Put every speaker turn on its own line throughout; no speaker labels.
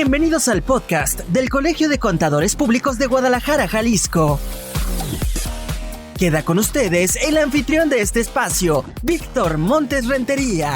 Bienvenidos al podcast del Colegio de Contadores Públicos de Guadalajara, Jalisco. Queda con ustedes el anfitrión de este espacio, Víctor Montes Rentería.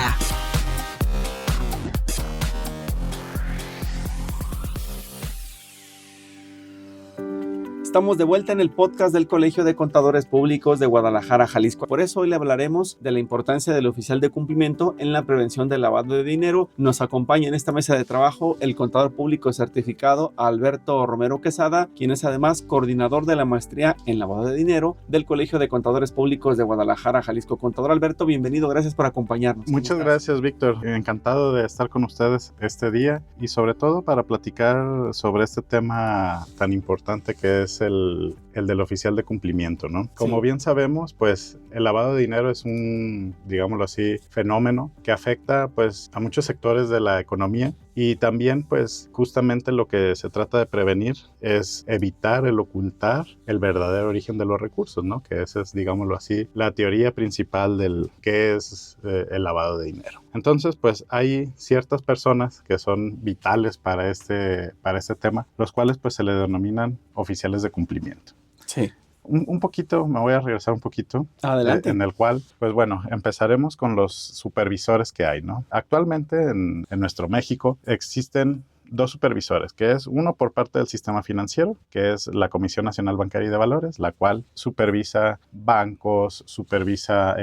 Estamos de vuelta en el podcast del Colegio de Contadores Públicos de Guadalajara, Jalisco. Por eso hoy le hablaremos de la importancia del oficial de cumplimiento en la prevención del lavado de dinero. Nos acompaña en esta mesa de trabajo el contador público certificado Alberto Romero Quesada, quien es además coordinador de la maestría en lavado de dinero del Colegio de Contadores Públicos de Guadalajara, Jalisco. Contador Alberto, bienvenido, gracias por acompañarnos.
Muchas gracias, Víctor. Encantado de estar con ustedes este día y sobre todo para platicar sobre este tema tan importante que es el del oficial de cumplimiento, ¿no? Como bien sabemos, pues el lavado de dinero es un, digámoslo así, fenómeno que afecta pues a muchos sectores de la economía y también pues justamente lo que se trata de prevenir es evitar el ocultar el verdadero origen de los recursos, ¿no? Que esa es, digámoslo así, la teoría principal del qué es el lavado de dinero. Entonces, pues hay ciertas personas que son vitales para este tema, los cuales pues se le denominan oficiales de cumplimiento.
Sí.
Un poquito, me voy a regresar un poquito.
Adelante.
En el cual, pues bueno, empezaremos con los supervisores que hay, ¿no? Actualmente en nuestro México existen dos supervisores, que es uno por parte del sistema financiero, que es la Comisión Nacional Bancaria y de Valores, la cual supervisa bancos, supervisa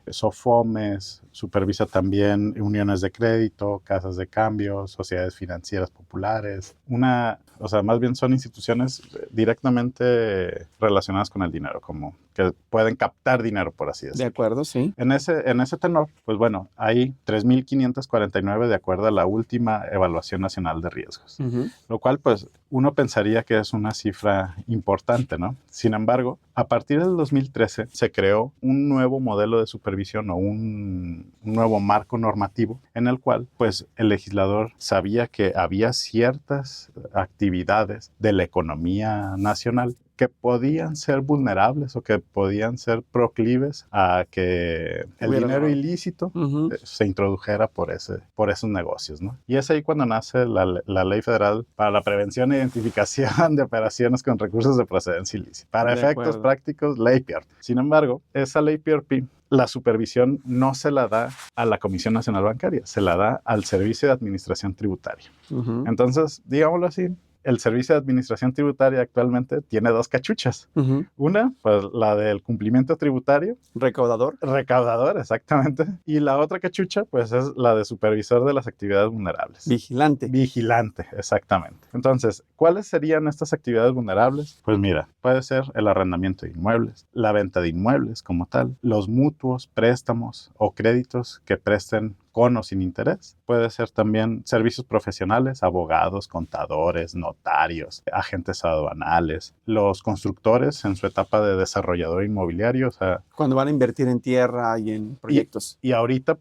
SOFOMES, supervisa también uniones de crédito, casas de cambio, sociedades financieras populares, más bien son instituciones directamente relacionadas con el dinero, como que pueden captar dinero, por así decirlo.
De acuerdo, sí.
En ese tenor, pues bueno, hay 3,549 de acuerdo a la última evaluación nacional de riesgos, lo cual pues uno pensaría que es una cifra importante, ¿no? Sin embargo, a partir del 2013 se creó un nuevo modelo de supervisión o un nuevo marco normativo en el cual pues el legislador sabía que había ciertas actividades de la economía nacional que podían ser vulnerables o que podían ser proclives a que el dinero ilícito se introdujera por esos negocios, ¿no? Y es ahí cuando nace la Ley Federal para la Prevención e Identificación de Operaciones con Recursos de Procedencia Ilícita. Para efectos prácticos, Ley PIORP. Sin embargo, esa Ley PIORP, la supervisión no se la da a la Comisión Nacional Bancaria, se la da al Servicio de Administración Tributaria. Entonces, digámoslo así, el Servicio de Administración Tributaria actualmente tiene dos cachuchas. Una, pues la del cumplimiento tributario.
¿Recaudador?
Recaudador, exactamente. Y la otra cachucha, pues es la de supervisor de las actividades vulnerables.
Vigilante.
Vigilante, exactamente. Entonces, ¿cuáles serían estas actividades vulnerables? Pues mira, puede ser el arrendamiento de inmuebles, la venta de inmuebles como tal, los mutuos, préstamos o créditos que presten con o sin interés. Puede ser también servicios profesionales, abogados, contadores, notarios, agentes aduanales, los constructores en su etapa de desarrollador inmobiliario, o sea...
Cuando van a invertir en tierra y en proyectos.
Y ahorita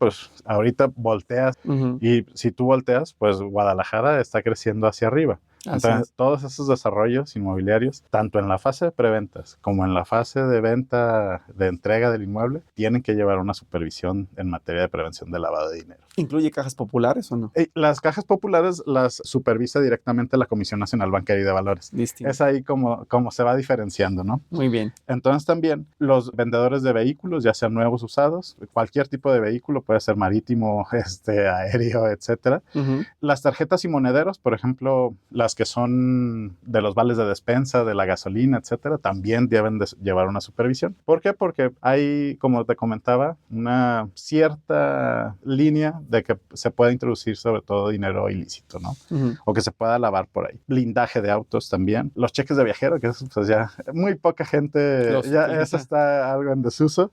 volteas y si tú volteas, pues Guadalajara está creciendo hacia arriba. Entonces, todos esos desarrollos inmobiliarios, tanto en la fase de preventas como en la fase de venta, de entrega del inmueble, tienen que llevar una supervisión en materia de prevención de lavado de dinero.
¿Incluye cajas populares o no?
Las cajas populares las supervisa directamente la Comisión Nacional Bancaria y de Valores.
Distinto.
Es ahí como se va diferenciando, ¿no?
Muy bien.
Entonces también los vendedores de vehículos, ya sean nuevos, usados, cualquier tipo de vehículo, puede ser marítimo, aéreo, etcétera. Las tarjetas y monederos, por ejemplo, las que son de los vales de despensa, de la gasolina, etcétera, también deben de llevar una supervisión. ¿Por qué? Porque hay, como te comentaba, una cierta línea de que se pueda introducir sobre todo dinero ilícito, ¿no? O que se pueda lavar por ahí. Blindaje de autos también. Los cheques de viajero, que eso pues ya muy poca gente, ya eso está algo en desuso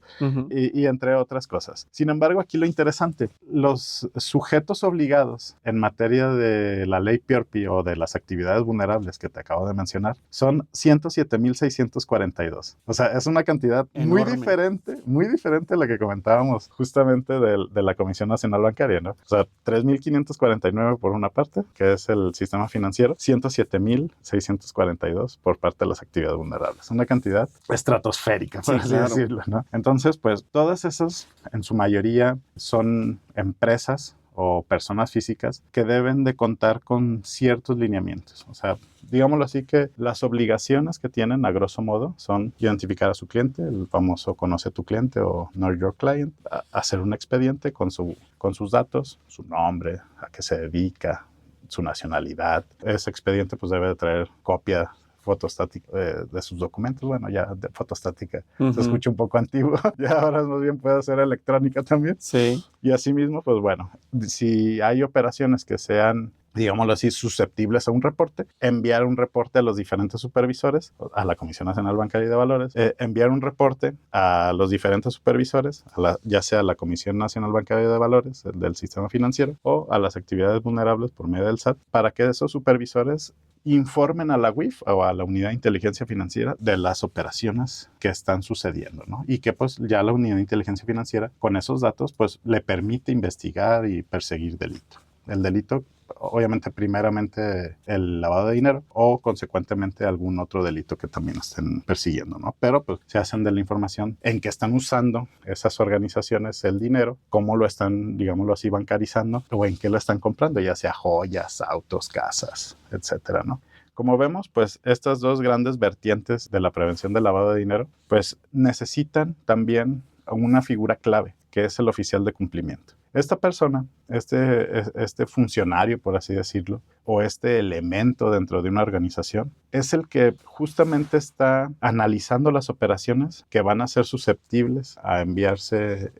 y entre otras cosas. Sin embargo, aquí lo interesante, los sujetos obligados en materia de la ley PIORP o de las actividades vulnerables que te acabo de mencionar son 107,642. O sea, es una cantidad muy diferente a la que comentábamos justamente de la Comisión Nacional Bancaria, ¿no? O sea, 3,549 por una parte, que es el sistema financiero, 107,642 por parte de las actividades vulnerables. Una cantidad estratosférica, por así decirlo, ¿no? Entonces, pues, todas esas, en su mayoría, son empresas o personas físicas que deben de contar con ciertos lineamientos. O sea, digámoslo así, que las obligaciones que tienen, a grosso modo, son identificar a su cliente, el famoso conoce a tu cliente o know your client, hacer un expediente con sus datos, su nombre, a qué se dedica, su nacionalidad. Ese expediente pues debe de traer copia fotostática de sus documentos. Bueno, ya de fotostática se escucha un poco antiguo. Ya ahora más bien puede ser electrónica también.
Sí.
Y asimismo, pues bueno, si hay operaciones que sean, digámoslo así, susceptibles a un reporte, enviar un reporte a los diferentes supervisores, a la Comisión Nacional Bancaria y de Valores, enviar un reporte a los diferentes supervisores, ya sea a la Comisión Nacional Bancaria y de Valores, del sistema financiero, o a las actividades vulnerables por medio del SAT, para que esos supervisores informen a la UIF o a la Unidad de Inteligencia Financiera de las operaciones que están sucediendo, ¿no? Y que pues ya la Unidad de Inteligencia Financiera con esos datos pues le permite investigar y perseguir delito. El delito, obviamente, primeramente el lavado de dinero o consecuentemente algún otro delito que también estén persiguiendo, ¿no? Pero pues se hacen de la información en que están usando esas organizaciones el dinero, cómo lo están, digámoslo así, bancarizando o en qué lo están comprando, ya sea joyas, autos, casas, etcétera, ¿no? Como vemos, pues estas dos grandes vertientes de la prevención del lavado de dinero, pues necesitan también una figura clave, que es el oficial de cumplimiento. Esta persona, este funcionario, por así decirlo, o este elemento dentro de una organización, es el que justamente está analizando las operaciones que van a ser susceptibles a enviarse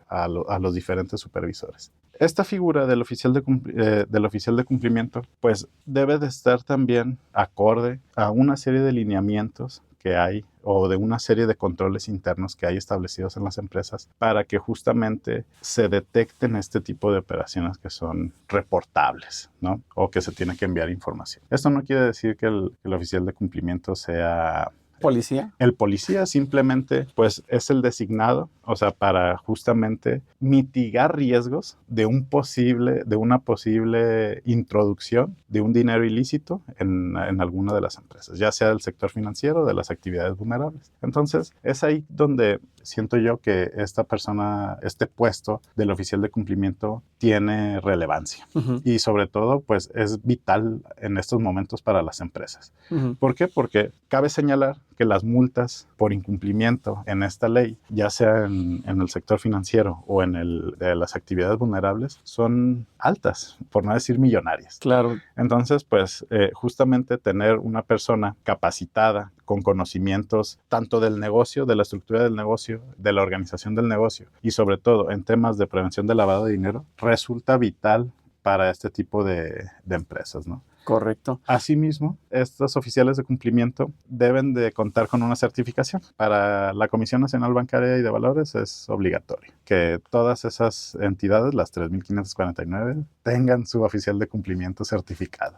a los diferentes supervisores. Esta figura del oficial de cumplimiento, pues debe de estar también acorde a una serie de lineamientos que hay o de una serie de controles internos que hay establecidos en las empresas para que justamente se detecten este tipo de operaciones que son reportables, ¿no? O que se tiene que enviar información. Esto no quiere decir que el oficial de cumplimiento sea
¿Policía?
El policía simplemente pues es el designado, o sea, para justamente mitigar riesgos de una posible introducción de un dinero ilícito en alguna de las empresas, ya sea del sector financiero o de las actividades vulnerables. Entonces, es ahí donde siento yo que esta persona, este puesto del oficial de cumplimiento tiene relevancia. Y sobre todo, pues es vital en estos momentos para las empresas. ¿Por qué? Porque cabe señalar que las multas por incumplimiento en esta ley, ya sea en el sector financiero o de las actividades vulnerables, son altas, por no decir millonarias.
Claro.
Entonces, pues justamente tener una persona capacitada con conocimientos tanto del negocio, de la estructura del negocio, de la organización del negocio y sobre todo en temas de prevención del lavado de dinero, resulta vital para este tipo de empresas, ¿no?
Correcto.
Asimismo, estos oficiales de cumplimiento deben de contar con una certificación. Para la Comisión Nacional Bancaria y de Valores es obligatorio que todas esas entidades, las 3.549, tengan su oficial de cumplimiento certificado.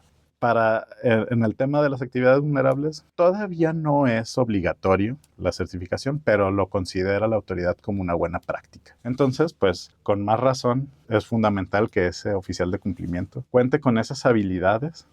En el tema de las actividades vulnerables, todavía no es obligatorio la certificación, pero lo considera la autoridad como una buena práctica. Entonces, pues, con más razón, es fundamental que ese oficial de cumplimiento cuente con esas habilidades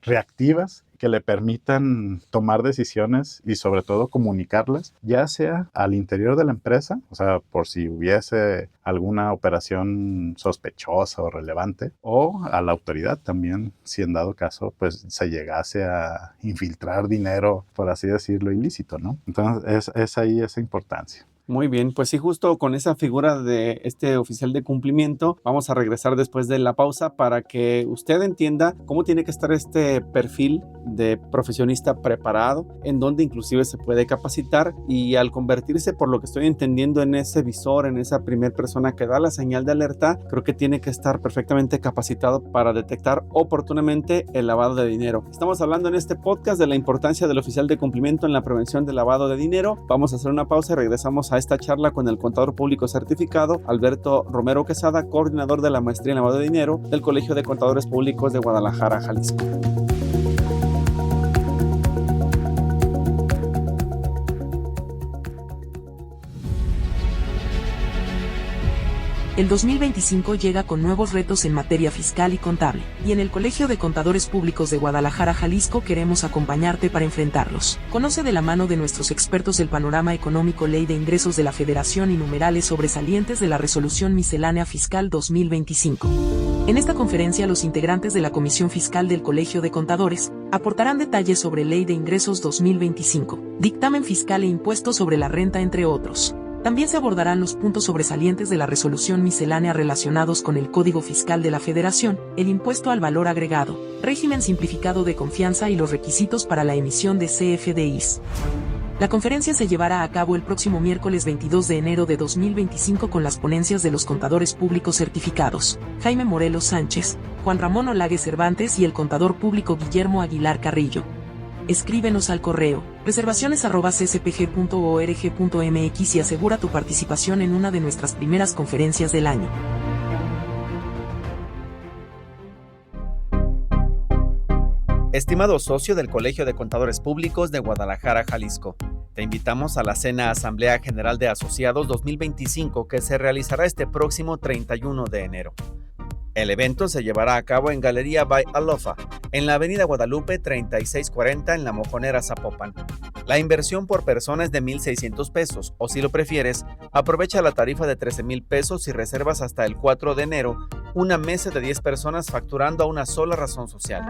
reactivas que le permitan tomar decisiones y sobre todo comunicarlas, ya sea al interior de la empresa, o sea, por si hubiese alguna operación sospechosa o relevante, o a la autoridad también, si en dado caso, pues se llegase a infiltrar dinero, por así decirlo, ilícito, ¿no? Entonces, es ahí esa importancia.
Muy bien, pues sí, justo con esa figura de este oficial de cumplimiento, vamos a regresar después de la pausa para que usted entienda cómo tiene que estar este perfil de profesionista preparado, en donde inclusive se puede capacitar y al convertirse, por lo que estoy entendiendo, en ese visor, en esa primera persona que da la señal de alerta, creo que tiene que estar perfectamente capacitado para detectar oportunamente el lavado de dinero. Estamos hablando en este podcast de la importancia del oficial de cumplimiento en la prevención del lavado de dinero. Vamos a hacer una pausa y regresamos a esta charla con el contador público certificado Alberto Romero Quesada, coordinador de la maestría en lavado de dinero del Colegio de Contadores Públicos de Guadalajara, Jalisco.
El 2025 llega con nuevos retos en materia fiscal y contable, y en el Colegio de Contadores Públicos de Guadalajara, Jalisco queremos acompañarte para enfrentarlos. Conoce de la mano de nuestros expertos el panorama económico, ley de ingresos de la Federación y numerales sobresalientes de la Resolución Miscelánea Fiscal 2025. En esta conferencia, los integrantes de la Comisión Fiscal del Colegio de Contadores aportarán detalles sobre Ley de Ingresos 2025, dictamen fiscal e impuestos sobre la renta, entre otros. También se abordarán los puntos sobresalientes de la resolución miscelánea relacionados con el Código Fiscal de la Federación, el impuesto al valor agregado, régimen simplificado de confianza y los requisitos para la emisión de CFDIs. La conferencia se llevará a cabo el próximo miércoles 22 de enero de 2025 con las ponencias de los contadores públicos certificados, Jaime Morelos Sánchez, Juan Ramón Olague Cervantes y el contador público Guillermo Aguilar Carrillo. Escríbenos al correo reservaciones@cspg.org.mx y asegura tu participación en una de nuestras primeras conferencias del año.
Estimado socio del Colegio de Contadores Públicos de Guadalajara, Jalisco, te invitamos a la Cena Asamblea General de Asociados 2025 que se realizará este próximo 31 de enero. El evento se llevará a cabo en Galería by Alofa, en la Avenida Guadalupe 3640 en La Mojonera, Zapopan. La inversión por persona es de 1,600 pesos, o si lo prefieres, aprovecha la tarifa de 13,000 pesos y reservas hasta el 4 de enero una mesa de 10 personas facturando a una sola razón social.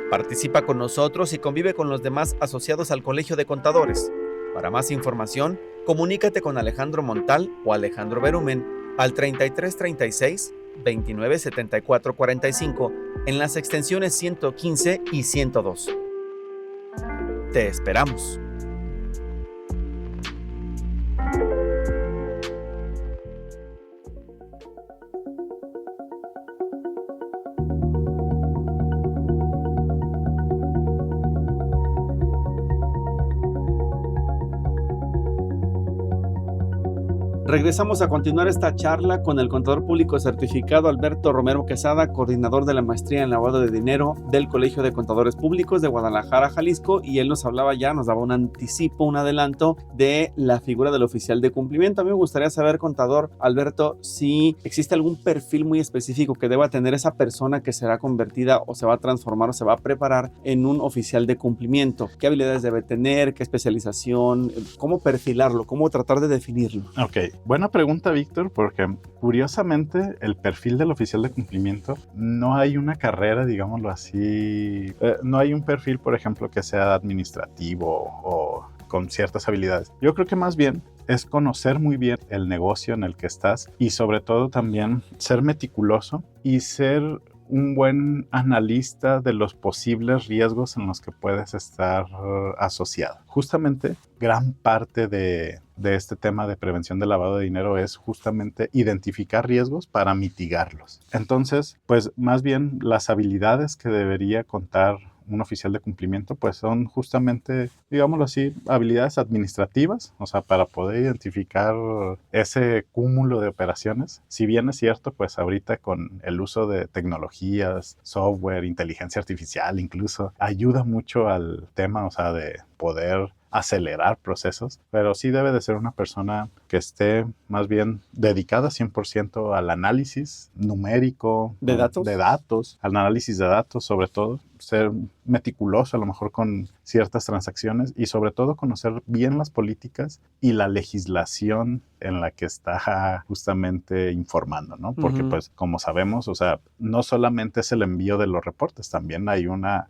Participa con nosotros y convive con los demás asociados al Colegio de Contadores. Para más información, comunícate con Alejandro Montal o Alejandro Berumen al 3336 2974 45 en las extensiones 115 y 102. Te esperamos. Regresamos a continuar esta charla con el contador público certificado Alberto Romero Quesada, coordinador de la maestría en lavado de dinero del Colegio de Contadores Públicos de Guadalajara, Jalisco, y él nos hablaba ya, nos daba un anticipo, un adelanto de la figura del oficial de cumplimiento. A mí me gustaría saber, contador Alberto, si existe algún perfil muy específico que deba tener esa persona que será convertida o se va a transformar o se va a preparar en un oficial de cumplimiento. ¿Qué habilidades debe tener? ¿Qué especialización? ¿Cómo perfilarlo? ¿Cómo tratar de definirlo?
Ok. Buena pregunta, Víctor, porque curiosamente el perfil del oficial de cumplimiento no hay una carrera, digámoslo así, no hay un perfil, por ejemplo, que sea administrativo o con ciertas habilidades. Yo creo que más bien es conocer muy bien el negocio en el que estás y sobre todo también ser meticuloso y ser un buen analista de los posibles riesgos en los que puedes estar asociado. Justamente, gran parte de este tema de prevención del lavado de dinero es justamente identificar riesgos para mitigarlos. Entonces, pues más bien las habilidades que debería contar un oficial de cumplimiento, pues son justamente, digámoslo así, habilidades administrativas, o sea, para poder identificar ese cúmulo de operaciones. Si bien es cierto, pues ahorita con el uso de tecnologías, software, inteligencia artificial incluso, ayuda mucho al tema, o sea, de poder acelerar procesos, pero sí debe de ser una persona que esté más bien dedicada 100% al análisis numérico de datos, al análisis de datos sobre todo, ser meticuloso a lo mejor con ciertas transacciones y sobre todo conocer bien las políticas y la legislación en la que está justamente informando, ¿no? Porque pues como sabemos, o sea, no solamente es el envío de los reportes, también hay una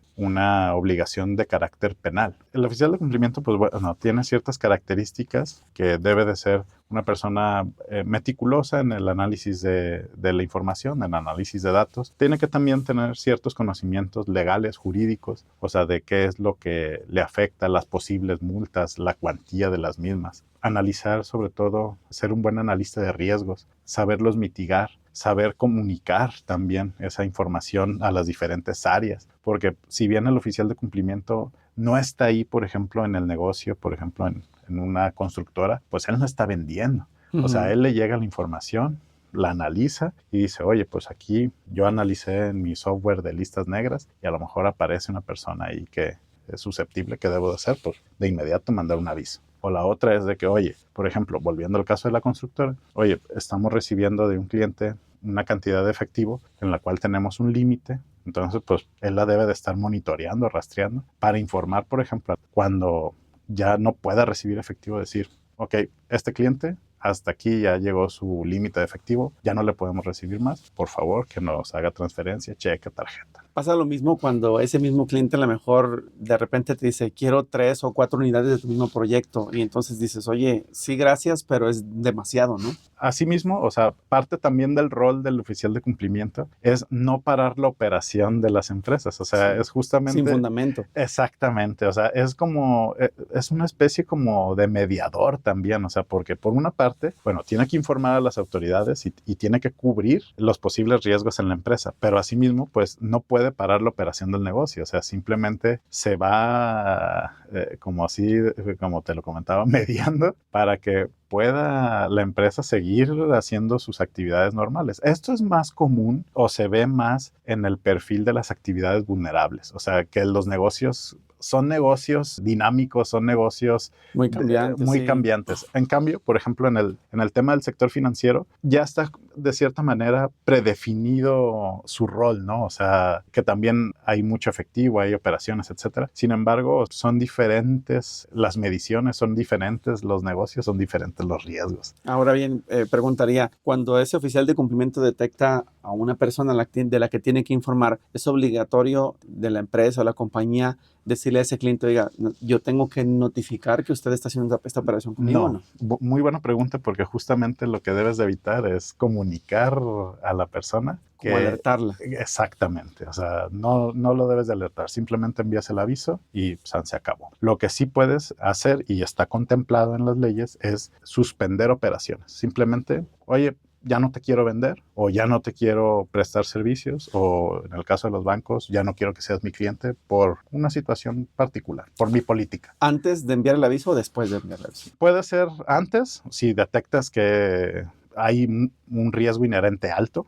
obligación de carácter penal. El oficial de cumplimiento pues bueno, tiene ciertas características que debe de ser una persona meticulosa en el análisis de la información, en el análisis de datos. Tiene que también tener ciertos conocimientos legales, jurídicos, o sea, de qué es lo que le afecta, las posibles multas, la cuantía de las mismas. Analizar, sobre todo, ser un buen analista de riesgos, saberlos mitigar, saber comunicar también esa información a las diferentes áreas, porque si bien el oficial de cumplimiento no está ahí, por ejemplo, en el negocio, por ejemplo, en una constructora, pues él no está vendiendo. O sea, a él le llega la información, la analiza y dice, oye, pues aquí yo analicé en mi software de listas negras y a lo mejor aparece una persona ahí que es susceptible, que debo de hacer, pues de inmediato mandar un aviso. O la otra es de que, oye, por ejemplo, volviendo al caso de la constructora, oye, estamos recibiendo de un cliente una cantidad de efectivo en la cual tenemos un límite. Entonces, pues, él la debe de estar monitoreando, rastreando, para informar, por ejemplo, cuando ya no pueda recibir efectivo, decir, ok, este cliente hasta aquí ya llegó su límite de efectivo, ya no le podemos recibir más, por favor, que nos haga transferencia, cheque, tarjeta.
Pasa lo mismo cuando ese mismo cliente a lo mejor de repente te dice, quiero 3 o 4 unidades de tu mismo proyecto. Y entonces dices, oye, sí, gracias, pero es demasiado, ¿no?
Asimismo, o sea, parte también del rol del oficial de cumplimiento es no parar la operación de las empresas. O sea, sí, es justamente...
Sin fundamento.
Exactamente. O sea, es como, es una especie como de mediador también. O sea, porque por una parte, bueno, tiene que informar a las autoridades y tiene que cubrir los posibles riesgos en la empresa. Pero asimismo, pues no puede parar la operación del negocio. O sea, simplemente se va, como así, como te lo comentaba, mediando para que pueda la empresa seguir haciendo sus actividades normales. Esto es más común o se ve más en el perfil de las actividades vulnerables. O sea, que los negocios son negocios dinámicos, son negocios
muy cambiantes.
Muy cambiantes. En cambio, por ejemplo, en el tema del sector financiero, ya está de cierta manera predefinido su rol, ¿no? O sea, que también hay mucho efectivo, hay operaciones, etcétera. Sin embargo, son diferentes las mediciones, son diferentes los negocios, son diferentes los riesgos.
Ahora bien, preguntaría, cuando ese oficial de cumplimiento detecta a una persona de la que tiene que informar, ¿es obligatorio de la empresa o la compañía decirle a ese cliente, oiga, yo tengo que notificar que usted está haciendo esta operación conmigo?
No, muy buena pregunta, porque justamente lo que debes de evitar es comunicar a la persona.
Como alertarla.
Exactamente, o sea, no lo debes de alertar, simplemente envías el aviso y se acabó. Lo que sí puedes hacer, y está contemplado en las leyes, es suspender operaciones. Simplemente, oye, ya no te quiero vender, o ya no te quiero prestar servicios, o en el caso de los bancos, ya no quiero que seas mi cliente por una situación particular, por mi política.
¿Antes de enviar el aviso o después de enviar el aviso?
Puede ser antes, si detectas que hay un riesgo inherente alto,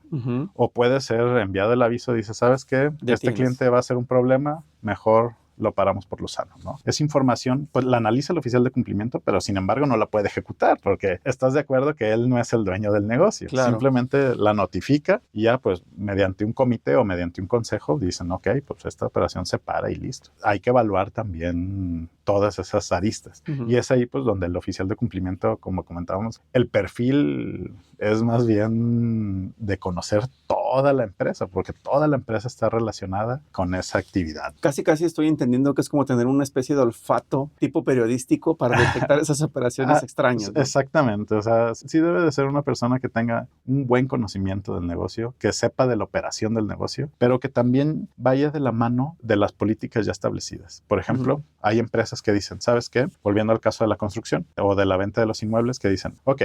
o puede ser enviado el aviso, dice, ¿sabes qué? Este cliente va a ser un problema, mejor lo paramos por lo sano, ¿no? Esa información, pues la analiza el oficial de cumplimiento, pero sin embargo no la puede ejecutar, porque estás de acuerdo que él no es el dueño del negocio. Claro. Simplemente la notifica y ya, pues, mediante un comité o mediante un consejo, dicen, ok, pues esta operación se para y listo. Hay que evaluar también todas esas aristas. Y es ahí, pues, donde el oficial de cumplimiento, como comentábamos, el perfil es más bien de conocer toda la empresa, porque toda la empresa está relacionada con esa actividad.
Casi estoy entendiendo que es como tener una especie de olfato tipo periodístico para detectar esas operaciones extrañas, ¿no?
Exactamente, o sea, sí debe de ser una persona que tenga un buen conocimiento del negocio, que sepa de la operación del negocio, pero que también vaya de la mano de las políticas ya establecidas. Por ejemplo, hay empresas que dicen, ¿sabes qué? Volviendo al caso de la construcción o de la venta de los inmuebles, que dicen, ok,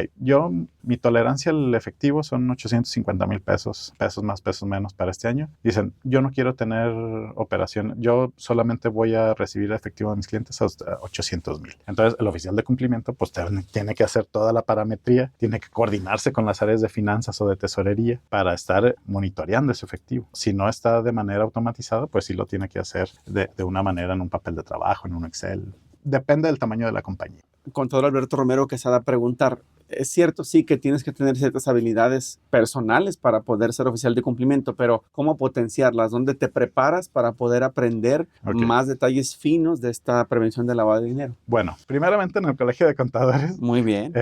mi tolerancia al efectivo son 850,000 pesos más, pesos menos para este año. Dicen, yo no quiero tener operación, yo solamente voy a recibir efectivo de mis clientes hasta 800,000. Entonces, el oficial de cumplimiento, pues, tiene que hacer toda la parametría, tiene que coordinarse con las áreas de finanzas o de tesorería para estar monitoreando ese efectivo. Si no está de manera automatizada, pues sí lo tiene que hacer de una manera en un papel de trabajo, en un Excel. Depende del tamaño de la compañía.
Contador Alberto Romero Quesada preguntar, es cierto, sí, que tienes que tener ciertas habilidades personales para poder ser oficial de cumplimiento, pero ¿cómo potenciarlas? ¿Dónde te preparas para poder aprender más detalles finos de esta prevención del lavado de dinero?
Bueno, primeramente en el Colegio de Contadores.
Muy bien.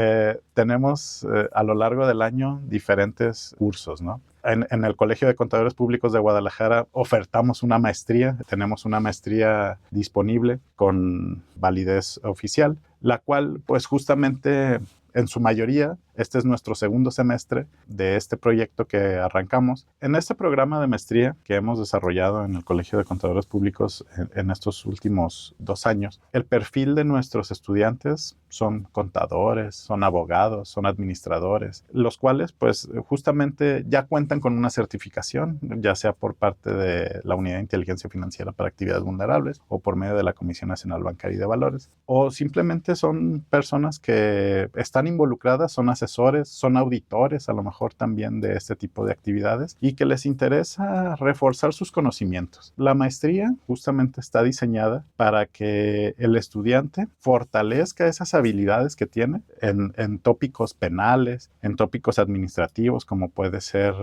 Tenemos a lo largo del año diferentes cursos, ¿no? En el Colegio de Contadores Públicos de Guadalajara ofertamos una maestría, tenemos una maestría disponible con validez oficial, la cual, pues, justamente en su mayoría, este es nuestro segundo semestre de este proyecto que arrancamos. En este programa de maestría que hemos desarrollado en el Colegio de Contadores Públicos en estos últimos 2 años, el perfil de nuestros estudiantes son contadores, son abogados, son administradores, los cuales, pues, justamente ya cuentan con una certificación, ya sea por parte de la Unidad de Inteligencia Financiera para Actividades Vulnerables o por medio de la Comisión Nacional Bancaria y de Valores, o simplemente son personas que están involucradas, son asesores asesores, son auditores a lo mejor también de este tipo de actividades y que les interesa reforzar sus conocimientos. La maestría justamente está diseñada para que el estudiante fortalezca esas habilidades que tiene en tópicos penales, en tópicos administrativos como puede ser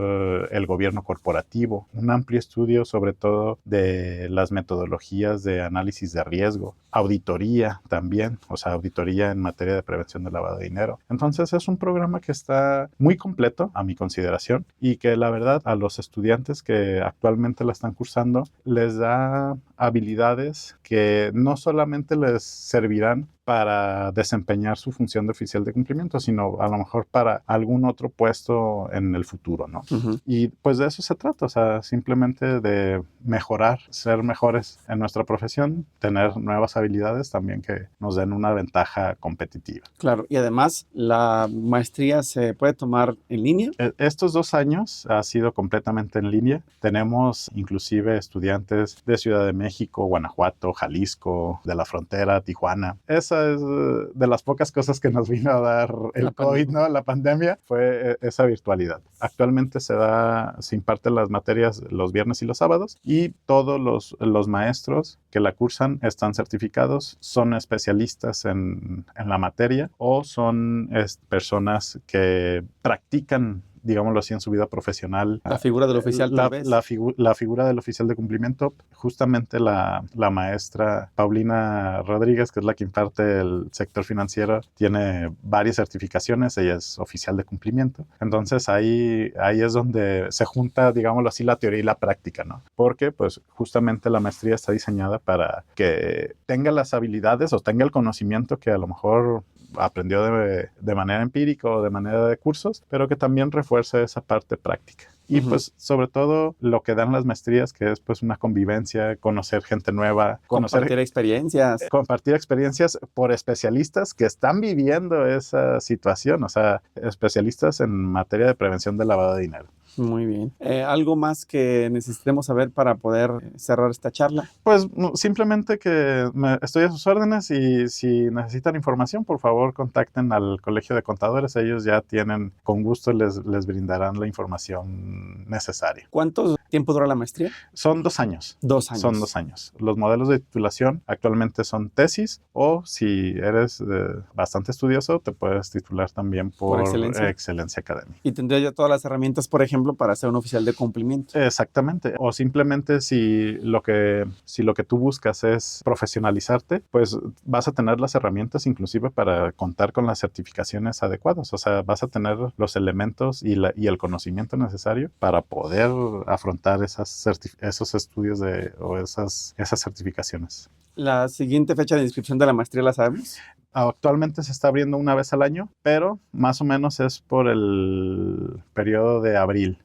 el gobierno corporativo, un amplio estudio sobre todo de las metodologías de análisis de riesgo, auditoría también, o sea, auditoría en materia de prevención del lavado de dinero. Entonces es un programa que está muy completo a mi consideración y que la verdad a los estudiantes que actualmente la están cursando les da habilidades que no solamente les servirán para desempeñar su función de oficial de cumplimiento, sino a lo mejor para algún otro puesto en el futuro, ¿no? Uh-huh. Y pues de eso se trata, o sea, simplemente de mejorar, ser mejores en nuestra profesión, tener nuevas habilidades también que nos den una ventaja competitiva.
Claro, y además la maestría se puede tomar en línea.
Estos 2 años ha sido completamente en línea. Tenemos inclusive estudiantes de Ciudad de México, Guanajuato, Jalisco, de la frontera, Tijuana. Esa es de las pocas cosas que nos vino a dar el COVID, ¿no? La pandemia, fue esa virtualidad. Actualmente se imparten las materias los viernes y los sábados y todos los maestros que la cursan están certificados, son especialistas en la materia o son personas que practican, digámoslo así, en su vida profesional.
La figura del oficial, tal vez.
La figura del oficial de cumplimiento. Justamente la maestra Paulina Rodríguez, que es la que imparte el sector financiero, tiene varias certificaciones. Ella es oficial de cumplimiento. Entonces, ahí es donde se junta, digámoslo así, la teoría y la práctica, ¿no? Porque, pues, justamente la maestría está diseñada para que tenga las habilidades o tenga el conocimiento que a lo mejor aprendió de manera empírica o de manera de cursos, pero que también refuerce esa parte práctica. Y pues sobre todo lo que dan las maestrías, que es pues una convivencia, conocer gente nueva,
compartir experiencias
por especialistas que están viviendo esa situación, o sea, especialistas en materia de prevención del lavado de dinero.
Muy bien. ¿Algo más que necesitemos saber para poder cerrar esta charla?
Pues simplemente que estoy a sus órdenes y si necesitan información, por favor contacten al Colegio de Contadores. Ellos ya tienen, con gusto les brindarán la información necesaria.
¿Cuánto tiempo dura la maestría?
Son 2 años.
2 años.
Son 2 años. Los modelos de titulación actualmente son tesis o si eres bastante estudioso, te puedes titular también por excelencia académica.
Y tendría ya todas las herramientas, por ejemplo, para ser un oficial de cumplimiento.
Exactamente. O simplemente si lo que tú buscas es profesionalizarte, pues vas a tener las herramientas inclusive para contar con las certificaciones adecuadas. O sea, vas a tener los elementos y el conocimiento necesario para poder afrontar esos estudios o esas certificaciones.
¿La siguiente fecha de inscripción de la maestría la sabemos?
Actualmente se está abriendo una vez al año, pero más o menos es por el periodo de abril.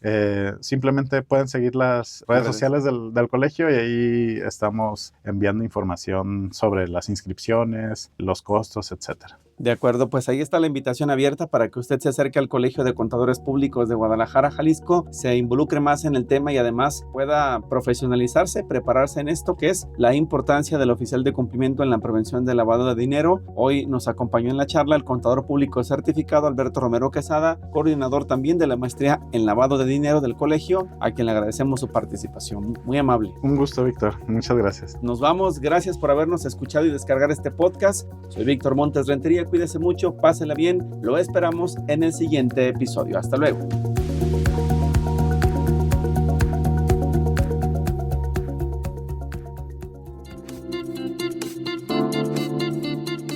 Simplemente pueden seguir las redes sociales del colegio y ahí estamos enviando información sobre las inscripciones, los costos, etcétera.
De acuerdo, pues ahí está la invitación abierta para que usted se acerque al Colegio de Contadores Públicos de Guadalajara, Jalisco, se involucre más en el tema y además pueda profesionalizarse, prepararse en esto que es la importancia del oficial de cumplimiento en la prevención del lavado de dinero. Hoy nos acompañó en la charla el contador público certificado Alberto Romero Quesada, coordinador también de la maestría en lavado de dinero del colegio, a quien le agradecemos su participación. Muy amable.
Un gusto, Víctor. Muchas gracias.
Nos vamos. Gracias por habernos escuchado y descargar este podcast. Soy Víctor Montes Rentería. Cuídese mucho, pásela bien. Lo esperamos en el siguiente episodio. Hasta luego.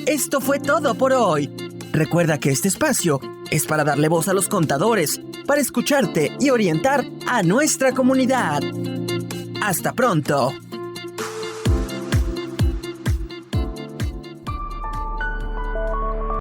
Esto fue todo por hoy. Recuerda que este espacio es para darle voz a los contadores, para escucharte y orientar a nuestra comunidad. ¡Hasta pronto!